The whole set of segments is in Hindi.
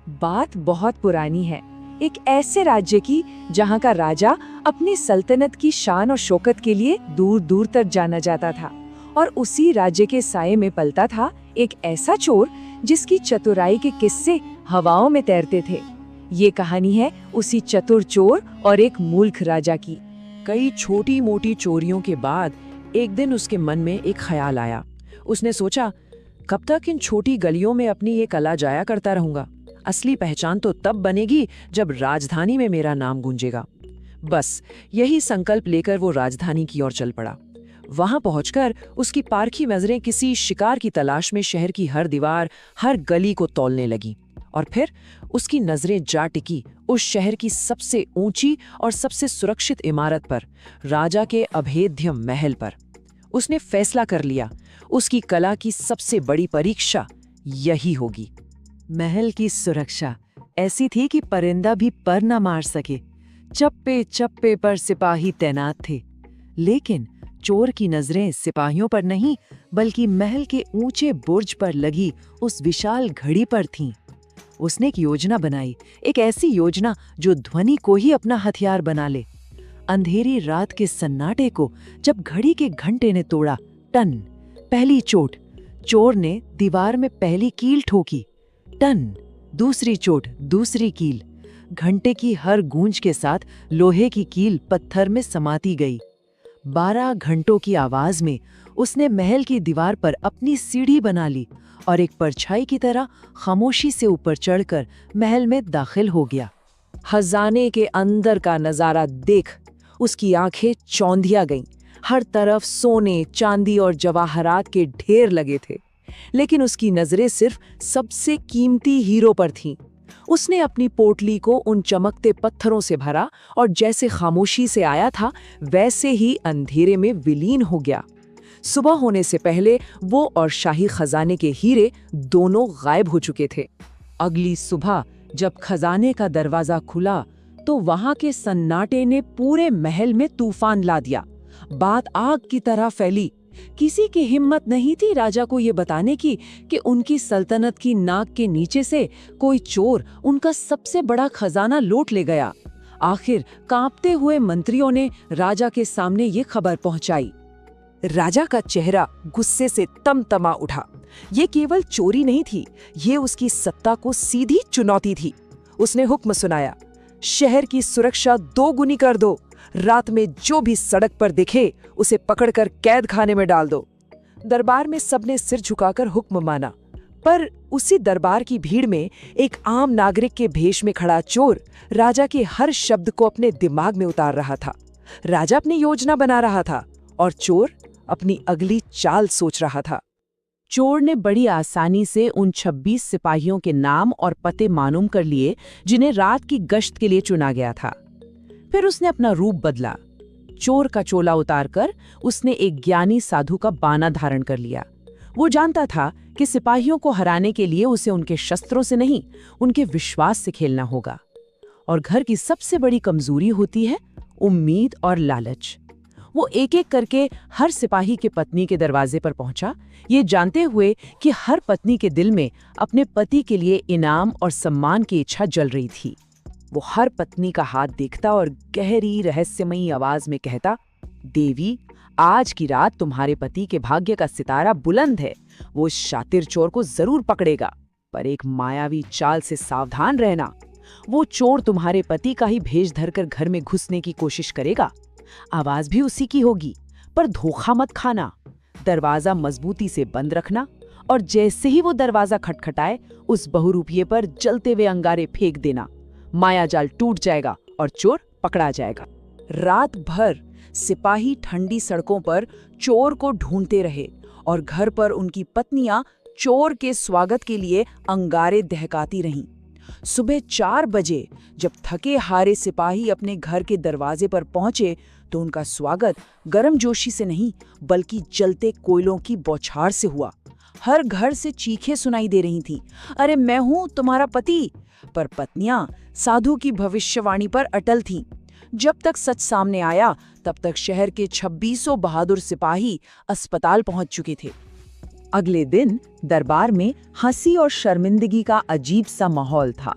बात बहुत पुरानी है, एक ऐसे राज्य की जहाँ का राजा अपनी सल्तनत की शान और शौकत के लिए दूर दूर तक जाना जाता था। और उसी राज्य के साये में पलता था एक ऐसा चोर जिसकी चतुराई के किस्से हवाओं में तैरते थे। ये कहानी है उसी चतुर चोर और एक मूर्ख राजा की। कई छोटी मोटी चोरियों के बाद एक दिन उसके मन में एक ख्याल आया। उसने सोचा, कब तक इन छोटी गलियों में अपनी ये कला जाया करता रहूंगा। असली पहचान तो तब बनेगी जब राजधानी में मेरा नाम गूंजेगा। बस यही संकल्प लेकर वो राजधानी की ओर चल पड़ा। वहां पहुंचकर उसकी पारखी नजरें किसी शिकार की तलाश में शहर की हर दीवार, हर गली को तौलने लगी। और फिर उसकी नजरें जा टिकी उस शहर की सबसे ऊंची और सबसे सुरक्षित इमारत पर, राजा के अभेद्य महल पर। उसने फैसला कर लिया, उसकी कला की सबसे बड़ी परीक्षा यही होगी। महल की सुरक्षा ऐसी थी कि परिंदा भी पर न मार सके। चप्पे चप्पे पर सिपाही तैनात थे, लेकिन चोर की नजरें सिपाहियों पर नहीं बल्कि महल के ऊंचे बुर्ज पर लगी उस विशाल घड़ी पर थीं। उसने एक योजना बनाई, एक ऐसी योजना जो ध्वनि को ही अपना हथियार बना ले। अंधेरी रात के सन्नाटे को जब घड़ी के घंटे ने तोड़ा, टन, पहली चोट, चोर ने दीवार में पहली कील ठोकी। टन, दूसरी चोट, दूसरी कील। घंटे की हर गूंज के साथ लोहे की कील पत्थर में समाती गई। 12 घंटों की आवाज में उसने महल की दीवार पर अपनी सीढ़ी बना ली और एक परछाई की तरह खामोशी से ऊपर चढ़कर महल में दाखिल हो गया। खजाने के अंदर का नजारा देख उसकी आंखें चौंधिया गईं। हर तरफ सोने, चांदी और जवाहरात के ढेर लगे थे, लेकिन उसकी नजरें सिर्फ सबसे कीमती हीरो पर थीं। उसने अपनी पोटली को उन चमकते पत्थरों से भरा और जैसे खामोशी से आया था वैसे ही अंधेरे में विलीन हो गया। सुबह होने से पहले वो और शाही खजाने के हीरे दोनों गायब हो चुके थे। अगली सुबह जब खजाने का दरवाजा खुला तो वहां के सन्नाटे ने पूरे महल में तूफान ला दिया। बात आग की तरह फैली। किसी की हिम्मत नहीं थी राजा को ये बताने की कि उनकी सल्तनत की नाक के नीचे से कोई चोर उनका सबसे बड़ा खजाना लूट ले गया। आखिर कांपते हुए मंत्रियों ने राजा के सामने ये खबर पहुंचाई। राजा का चेहरा गुस्से से तमतमा उठा। ये केवल चोरी नहीं थी, ये उसकी सत्ता को सीधी चुनौती थी। उसने हुक्म सुनाया, शहर की सुरक्षा 2 गुनी कर दो। रात में जो भी सड़क पर दिखे उसे पकड़कर कैद खाने में डाल दो। दरबार में सबने सिर झुकाकर हुक्म माना, पर उसी दरबार की भीड़ में एक आम नागरिक के भेष में खड़ा चोर राजा के हर शब्द को अपने दिमाग में उतार रहा था। राजा अपनी योजना बना रहा था और चोर अपनी अगली चाल सोच रहा था। चोर ने बड़ी आसानी से उन 26 सिपाहियों के नाम और पते मालूम कर लिए जिन्हें रात की गश्त के लिए चुना गया था। फिर उसने अपना रूप बदला। चोर का चोला उतारकर उसने एक ज्ञानी साधु का बाना धारण कर लिया। वो जानता था कि सिपाहियों को हराने के लिए उसे उनके शस्त्रों से नहीं, उनके विश्वास से खेलना होगा। और घर की सबसे बड़ी कमजोरी होती है उम्मीद और लालच। वो एक एक करके हर सिपाही के पत्नी के दरवाजे पर पहुंचा, ये जानते हुए कि हर पत्नी के दिल में अपने पति के लिए इनाम और सम्मान की इच्छा जल रही थी। वो हर पत्नी का हाथ देखता और गहरी रहस्यमयी आवाज में कहता, देवी, आज की रात तुम्हारे पति के भाग्य का सितारा बुलंद है। वो शातिर चोर को जरूर पकड़ेगा, पर एक मायावी चाल से सावधान रहना। वो चोर तुम्हारे पति का ही भेष धरकर घर में घुसने की कोशिश करेगा। आवाज भी उसी की होगी, पर धोखा मत खाना। दरवाजा मजबूती से बंद रखना और जैसे ही वो दरवाजा खटखटाए उस बहुरूपिये पर जलते हुए अंगारे फेंक देना। माया जाल टूट जाएगा और चोर पकड़ा जाएगा। रात भर सिपाही ठंडी सड़कों पर चोर को ढूंढते रहे और घर पर उनकी पत्नियां चोर के स्वागत के लिए अंगारे दहकाती रहीं। सुबह 4 बजे जब थके हारे सिपाही अपने घर के दरवाजे पर पहुंचे तो उनका स्वागत गर्मजोशी से नहीं बल्कि जलते कोयलों की बौछार से हुआ। हर घर से चीखें सुनाई दे रही थीं, अरे मैं हूं तुम्हारा पति। पर पत्नियां साधु की भविष्यवाणी पर अटल थीं। जब तक सच सामने आया तब तक शहर के 2600 बहादुर सिपाही अस्पताल पहुंच चुके थे। अगले दिन दरबार में हंसी और शर्मिंदगी का अजीब सा माहौल था।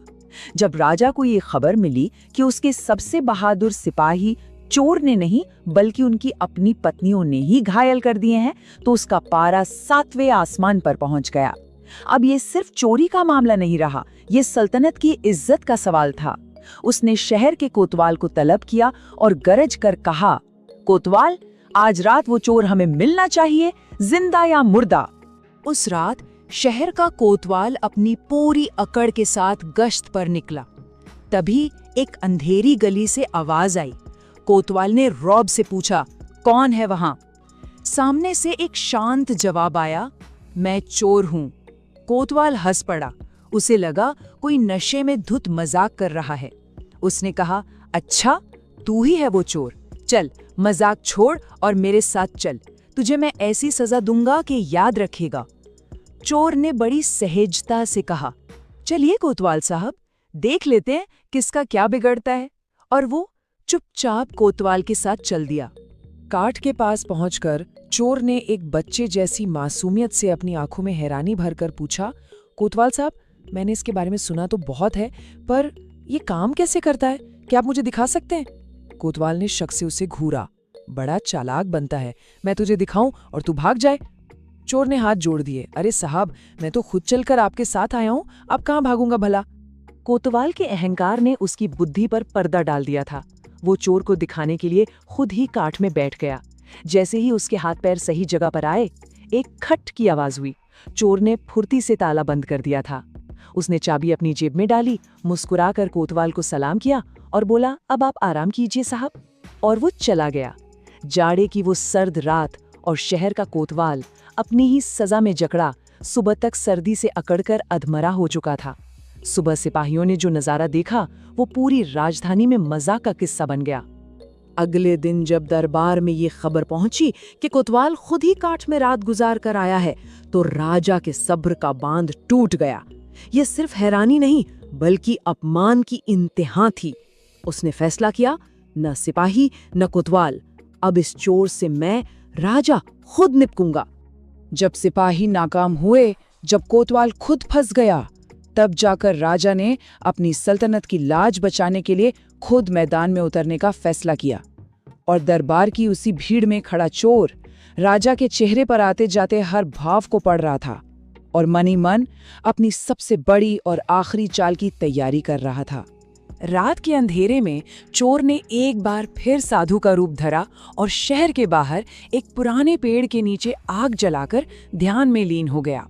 जब राजा को ये खबर मिली कि उसके सबसे बहादुर सिपाही चोर ने नहीं बल्कि उनकी अपनी पत्नियों ने ही घायल कर दिए हैं, तो उसका पारा 7वें आसमान पर पहुंच गया। अब ये सिर्फ चोरी का मामला नहीं रहा, ये सल्तनत की इज्जत का सवाल था। उसने शहर के कोतवाल को तलब किया और गरज कर कहा, कोतवाल, आज रात वो चोर हमें मिलना चाहिए, जिंदा या मुर्दा। उस रात शहर का कोतवाल अपनी पूरी अकड़ के साथ गश्त पर निकला। तभी एक अंधेरी गली से आवाज आई। कोतवाल ने रौब से पूछा, कौन है वहां? सामने से एक शांत जवाब आया, मैं चोर हूं। कोतवाल हंस पड़ा। उसे लगा कोई नशे में धुत मजाक कर रहा है। उसने कहा, अच्छा, तू ही है वो चोर? चल, मजाक छोड़ और मेरे साथ चल, तुझे मैं ऐसी सजा दूंगा कि याद रखेगा। चोर ने बड़ी सहजता से कहा, चलिए कोतवाल साहब, देख लेते हैं किसका क्या बिगड़ता है। और वो चुपचाप कोतवाल के साथ चल दिया। काठ के पास पहुंचकर चोर ने एक बच्चे जैसी मासूमियत से अपनी आंखों में हैरानी भरकर पूछा, कोतवाल साहब, मैंने इसके बारे में सुना तो बहुत है, पर ये काम कैसे करता है? क्या आप मुझे दिखा सकते हैं? कोतवाल ने शक से उसे घूरा। बड़ा चालाक बनता है, मैं तुझे दिखाऊं और तू भाग जाए। चोर ने हाथ जोड़ दिए। अरे साहब, मैं तो खुद चलकर आपके साथ आया हूं, अब कहां भागूंगा भला? कोतवाल के अहंकार ने उसकी बुद्धि पर पर्दा डाल दिया था। वो चोर को दिखाने के लिए खुद ही काठ में बैठ गया। जैसे ही उसके हाथ पैर सही जगह पर आए, एक खट की आवाज हुई। चोर ने फुर्ती से ताला बंद कर दिया था। उसने चाबी अपनी जेब में डाली, मुस्कुराकर कोतवाल को सलाम किया और बोला, अब आप आराम कीजिए साहब। और वो चला गया। जाड़े की वो सर्द रात और शहर का कोतवाल अपनी ही सजा में जकड़ा सुबह तक सर्दी से अकड़कर अधमरा हो चुका था। सुबह सिपाहियों ने जो नजारा देखा वो पूरी राजधानी में मजाक का किस्सा बन गया। अगले दिन जब दरबार में ये खबर पहुंची कि कोतवाल खुद ही काठ में रात गुजार कर आया है, तो राजा के सब्र का बांध टूट गया। ये सिर्फ हैरानी नहीं बल्कि अपमान की इंतहा थी। उसने फैसला किया, न सिपाही न कोतवाल, अब इस चोर से मैं राजा खुद निपटूंगा। जब सिपाही नाकाम हुए, जब कोतवाल खुद फंस गया, तब जाकर राजा ने अपनी सल्तनत की लाज बचाने के लिए खुद मैदान में उतरने का फैसला किया। और दरबार की उसी भीड़ में खड़ा चोर राजा के चेहरे पर आते जाते हर भाव को पढ़ रहा था और मन ही मन अपनी सबसे बड़ी और आखिरी चाल की तैयारी कर रहा था। रात के अंधेरे में चोर ने एक बार फिर साधु का रूप धरा और शहर के बाहर एक पुराने पेड़ के नीचे आग जलाकर ध्यान में लीन हो गया।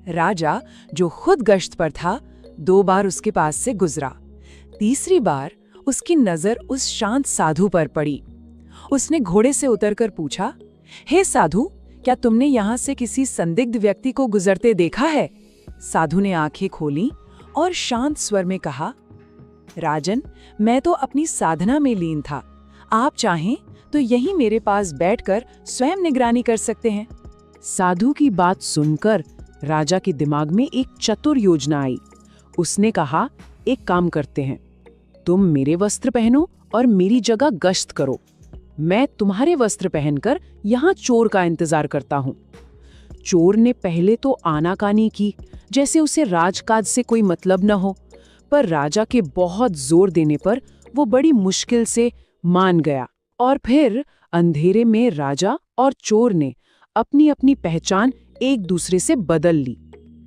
राजा, जो खुद गश्त पर था, 2 बार उसके पास से गुजरा। तीसरी बार उसकी नजर उस शांत साधु पर पड़ी। उसने घोड़े से उतरकर पूछा, हे साधु, क्या तुमने यहाँ से किसी संदिग्ध व्यक्ति को गुजरते देखा है? साधु ने आंखें खोली और शांत स्वर में कहा, राजन, मैं तो अपनी साधना में लीन था। आप चाहें तो यहीं मेरे पास बैठकर स्वयं निगरानी कर सकते हैं। साधु की बात सुनकर राजा के दिमाग में एक चतुर योजना आई। उसने कहा, एक काम करते हैं, तुम मेरे वस्त्र पहनो और मेरी जगह गश्त करो। मैं तुम्हारे वस्त्र पहनकर यहाँ चोर का इंतजार करता हूँ। चोर ने पहले तो आनाकानी की, जैसे उसे राजकाज से कोई मतलब न हो, पर राजा के बहुत जोर देने पर वो बड़ी मुश्किल से मान गया। और फिर अंधेरे में राजा और चोर ने अपनी अपनी पहचान एक दूसरे से बदल ली।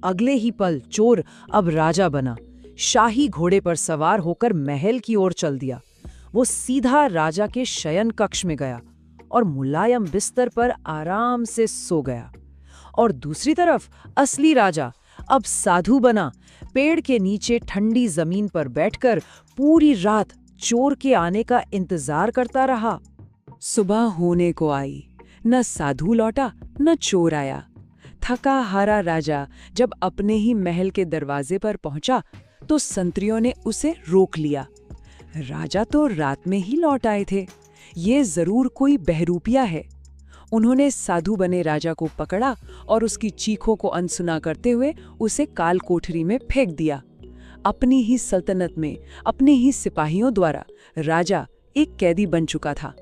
अगले ही पल चोर अब राजा बना। शाही घोड़े पर सवार होकर महल की ओर चल दिया। वो सीधा राजा के शयन कक्ष में गया और मुलायम बिस्तर पर आराम से सो गया। और दूसरी तरफ असली राजा अब साधु बना, पेड़ के नीचे ठंडी जमीन पर बैठकर पूरी रात चोर के आने का इंतजार करता रहा। सुबह होने को आई, न साधु लौटा न चोर आया। थका हारा राजा जब अपने ही महल के दरवाजे पर पहुंचा तो संतरियों ने उसे रोक लिया। राजा तो रात में ही लौट आए थे, ये जरूर कोई बहरूपिया है। उन्होंने साधु बने राजा को पकड़ा और उसकी चीखों को अनसुना करते हुए उसे काल कोठरी में फेंक दिया। अपनी ही सल्तनत में अपने ही सिपाहियों द्वारा राजा एक कैदी बन चुका था।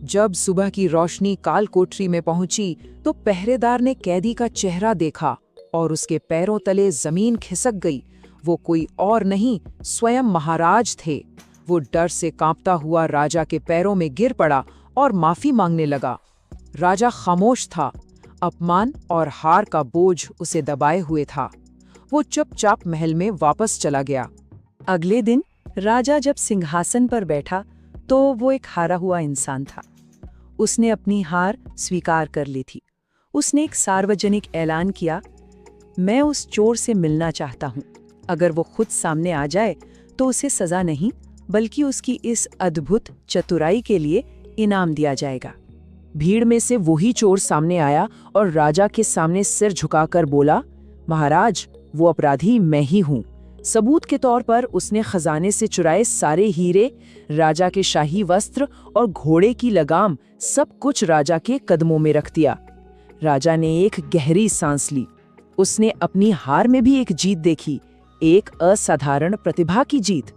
जब सुबह की रोशनी काल कोठरी में पहुंची तो पहरेदार ने कैदी का चेहरा देखा और उसके पैरों तले जमीन खिसक गई। वो कोई और नहीं, स्वयं महाराज थे। वो डर से कांपता हुआ राजा के पैरों में गिर पड़ा और माफी मांगने लगा। राजा खामोश था। अपमान और हार का बोझ उसे दबाए हुए था। वो चुपचाप महल में वापस चला गया। अगले दिन राजा जब सिंहासन पर बैठा तो वो एक हारा हुआ इंसान था। उसने अपनी हार स्वीकार कर ली थी। उसने एक सार्वजनिक ऐलान किया, मैं उस चोर से मिलना चाहता हूँ। अगर वो खुद सामने आ जाए तो उसे सजा नहीं बल्कि उसकी इस अद्भुत चतुराई के लिए इनाम दिया जाएगा। भीड़ में से वही चोर सामने आया और राजा के सामने सिर झुकाकर बोला, महाराज, वो अपराधी मैं ही हूँ। सबूत के तौर पर उसने खजाने से चुराए सारे हीरे, राजा के शाही वस्त्र और घोड़े की लगाम, सब कुछ राजा के कदमों में रख दिया। राजा ने एक गहरी सांस ली। उसने अपनी हार में भी एक जीत देखी, एक असाधारण प्रतिभा की जीत।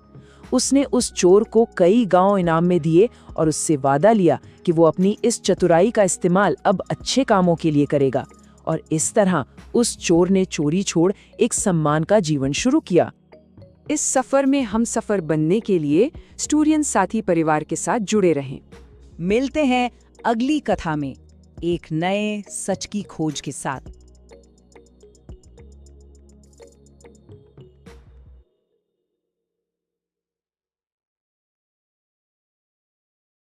उसने उस चोर को कई गांव इनाम में दिए और उससे वादा लिया कि वो अपनी इस चतुराई का इस्तेमाल अब अच्छे कामों के लिए करेगा। और इस तरह उस चोर ने चोरी छोड़ एक सम्मान का जीवन शुरू किया। इस सफर में हम सफर बनने के लिए स्टूडियन साथी परिवार के साथ जुड़े रहें। मिलते हैं अगली कथा में एक नए सच की खोज के साथ।